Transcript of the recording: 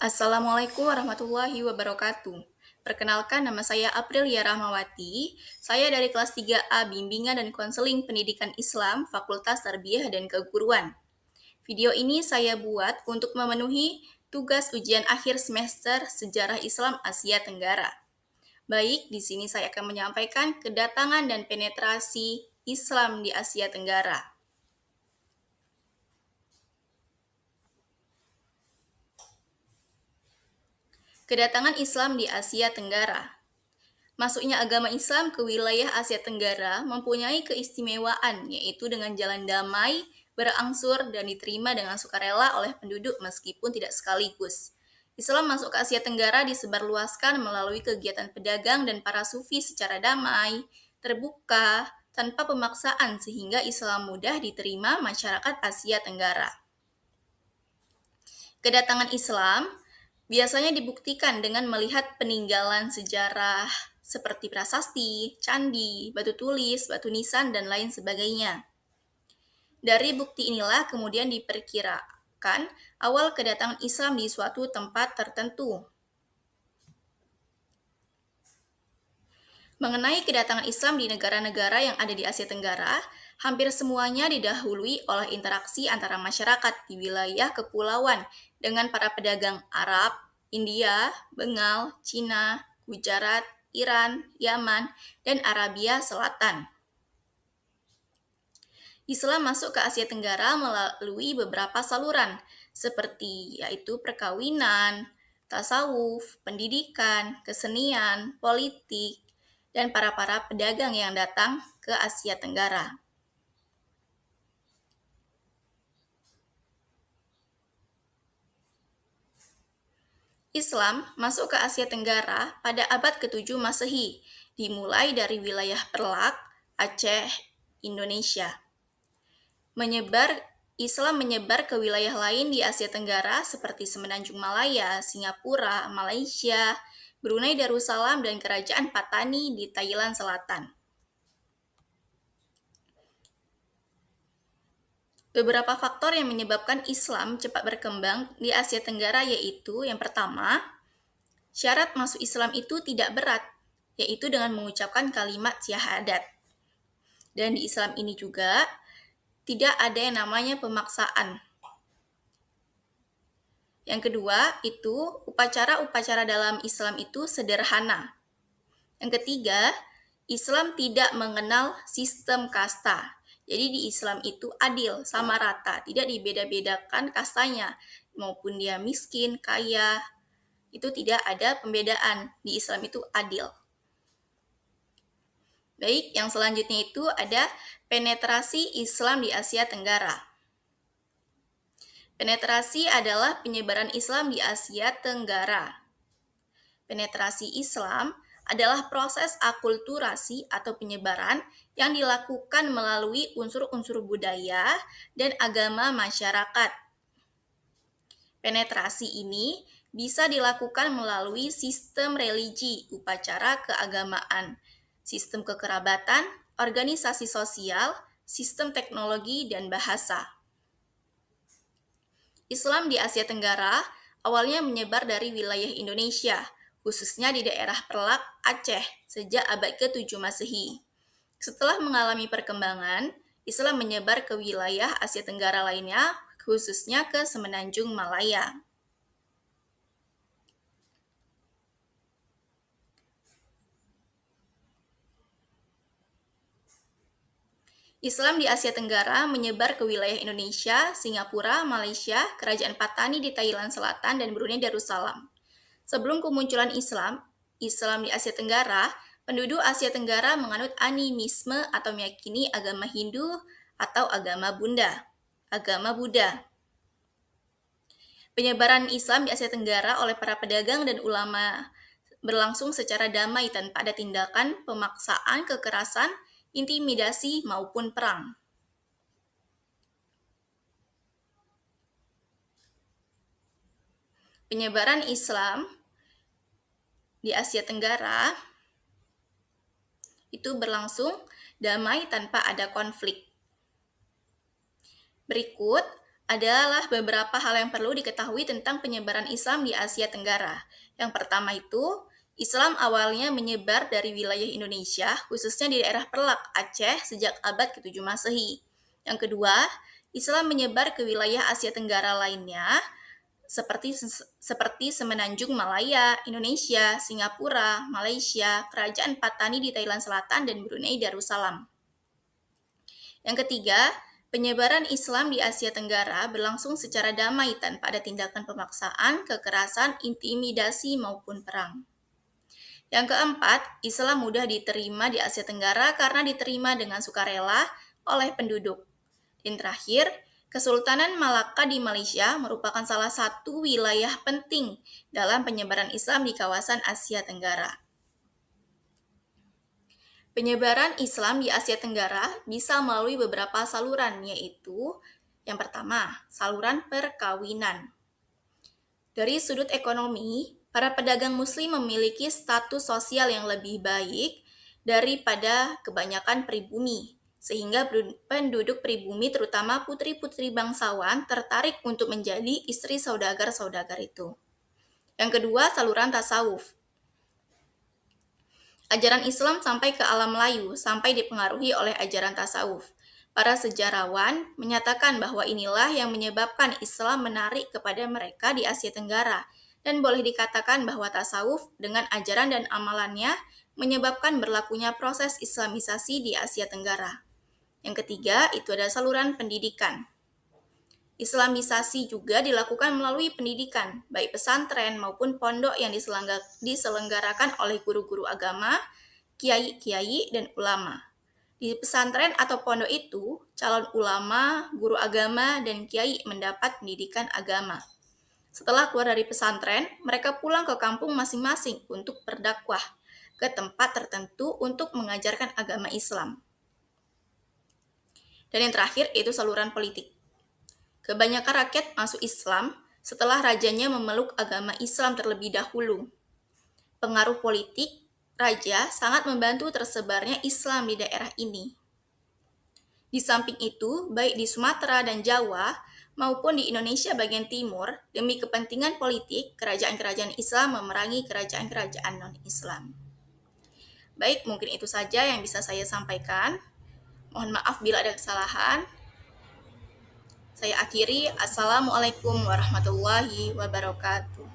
Assalamualaikum warahmatullahi wabarakatuh. Perkenalkan, nama saya Aprilia Rahmawati. Saya dari kelas 3A Bimbingan dan Konseling Pendidikan Islam, Fakultas Tarbiyah dan Keguruan. Video ini saya buat untuk memenuhi tugas ujian akhir semester Sejarah Islam Asia Tenggara. Baik, di sini saya akan menyampaikan kedatangan dan penetrasi Islam di Asia Tenggara. Kedatangan Islam di Asia Tenggara. Masuknya agama Islam ke wilayah Asia Tenggara mempunyai keistimewaan, yaitu dengan jalan damai, berangsur, dan diterima dengan sukarela oleh penduduk meskipun tidak sekaligus. Islam masuk ke Asia Tenggara disebarluaskan melalui kegiatan pedagang dan para sufi secara damai, terbuka, tanpa pemaksaan sehingga Islam mudah diterima masyarakat Asia Tenggara. Kedatangan Islam biasanya dibuktikan dengan melihat peninggalan sejarah seperti prasasti, candi, batu tulis, batu nisan, dan lain sebagainya. Dari bukti inilah kemudian diperkirakan awal kedatangan Islam di suatu tempat tertentu. Mengenai kedatangan Islam di negara-negara yang ada di Asia Tenggara, hampir semuanya didahului oleh interaksi antara masyarakat di wilayah kepulauan dengan para pedagang Arab, India, Bengal, Cina, Gujarat, Iran, Yaman, dan Arabia Selatan. Islam masuk ke Asia Tenggara melalui beberapa saluran, seperti yaitu perkawinan, tasawuf, pendidikan, kesenian, politik, dan para pedagang yang datang ke Asia Tenggara. Islam masuk ke Asia Tenggara pada abad ke-7 Masehi, dimulai dari wilayah Perlak, Aceh, Indonesia. Islam menyebar ke wilayah lain di Asia Tenggara seperti Semenanjung Malaya, Singapura, Malaysia, Brunei Darussalam, dan Kerajaan Patani di Thailand Selatan. Beberapa faktor yang menyebabkan Islam cepat berkembang di Asia Tenggara yaitu yang pertama, syarat masuk Islam itu tidak berat, yaitu dengan mengucapkan kalimat syahadat. Dan di Islam ini juga tidak ada yang namanya pemaksaan. Yang kedua, itu upacara-upacara dalam Islam itu sederhana. Yang ketiga, Islam tidak mengenal sistem kasta. Jadi di Islam itu adil, sama rata, tidak dibeda-bedakan kastanya, maupun dia miskin, kaya, itu tidak ada pembedaan. Di Islam itu adil. Baik, yang selanjutnya itu ada penetrasi Islam di Asia Tenggara. Penetrasi adalah penyebaran Islam di Asia Tenggara. Penetrasi Islam adalah proses akulturasi atau penyebaran yang dilakukan melalui unsur-unsur budaya dan agama masyarakat. Penetrasi ini bisa dilakukan melalui sistem religi, upacara keagamaan, sistem kekerabatan, organisasi sosial, sistem teknologi, dan bahasa. Islam di Asia Tenggara awalnya menyebar dari wilayah Indonesia, khususnya di daerah Perlak, Aceh, sejak abad ke-7 Masehi. Setelah mengalami perkembangan, Islam menyebar ke wilayah Asia Tenggara lainnya, khususnya ke Semenanjung Malaya. Islam di Asia Tenggara menyebar ke wilayah Indonesia, Singapura, Malaysia, Kerajaan Patani di Thailand Selatan, dan Brunei Darussalam. Sebelum kemunculan Islam di Asia Tenggara, penduduk Asia Tenggara menganut animisme atau meyakini agama Hindu atau agama Buddha. Penyebaran Islam di Asia Tenggara oleh para pedagang dan ulama berlangsung secara damai tanpa ada tindakan pemaksaan, kekerasan, intimidasi, maupun perang. Penyebaran Islam di Asia Tenggara itu berlangsung damai tanpa ada konflik. Berikut Adalah beberapa hal yang perlu diketahui tentang penyebaran Islam di Asia Tenggara. Yang pertama itu, Islam awalnya menyebar dari wilayah Indonesia, khususnya di daerah Perlak, Aceh, sejak abad ke-7 Masehi. Yang kedua, Islam menyebar ke wilayah Asia Tenggara lainnya, seperti Semenanjung Malaya, Indonesia, Singapura, Malaysia, Kerajaan Patani di Thailand Selatan, dan Brunei Darussalam. Yang ketiga, penyebaran Islam di Asia Tenggara berlangsung secara damai tanpa ada tindakan pemaksaan, kekerasan, intimidasi, maupun perang. Yang keempat, Islam mudah diterima di Asia Tenggara karena diterima dengan sukarela oleh penduduk. Dan terakhir, Kesultanan Malaka di Malaysia merupakan salah satu wilayah penting dalam penyebaran Islam di kawasan Asia Tenggara. Penyebaran Islam di Asia Tenggara bisa melalui beberapa saluran, yaitu yang pertama, saluran perkawinan. Dari sudut ekonomi, para pedagang muslim memiliki status sosial yang lebih baik daripada kebanyakan pribumi, sehingga penduduk pribumi terutama putri-putri bangsawan tertarik untuk menjadi istri saudagar-saudagar itu. Yang kedua, saluran tasawuf. Ajaran Islam sampai ke alam Melayu, sampai dipengaruhi oleh ajaran tasawuf. Para sejarawan menyatakan bahwa inilah yang menyebabkan Islam menarik kepada mereka di Asia Tenggara, dan boleh dikatakan bahwa tasawuf dengan ajaran dan amalannya menyebabkan berlakunya proses Islamisasi di Asia Tenggara. Yang ketiga, itu ada saluran pendidikan. Islamisasi juga dilakukan melalui pendidikan, baik pesantren maupun pondok yang diselenggarakan oleh guru-guru agama, kiai-kiai, dan ulama. Di pesantren atau pondok itu, calon ulama, guru agama, dan kiai mendapat pendidikan agama. Setelah keluar dari pesantren, mereka pulang ke kampung masing-masing untuk berdakwah ke tempat tertentu untuk mengajarkan agama Islam. Dan yang terakhir itu saluran politik. Kebanyakan rakyat masuk Islam setelah rajanya memeluk agama Islam terlebih dahulu. Pengaruh politik raja sangat membantu tersebarnya Islam di daerah ini. Di samping itu, baik di Sumatera dan Jawa maupun di Indonesia bagian timur, demi kepentingan politik, kerajaan-kerajaan Islam memerangi kerajaan-kerajaan non-Islam. Baik, mungkin itu saja yang bisa saya sampaikan. Mohon maaf bila ada kesalahan. Saya akhiri. Assalamualaikum warahmatullahi wabarakatuh.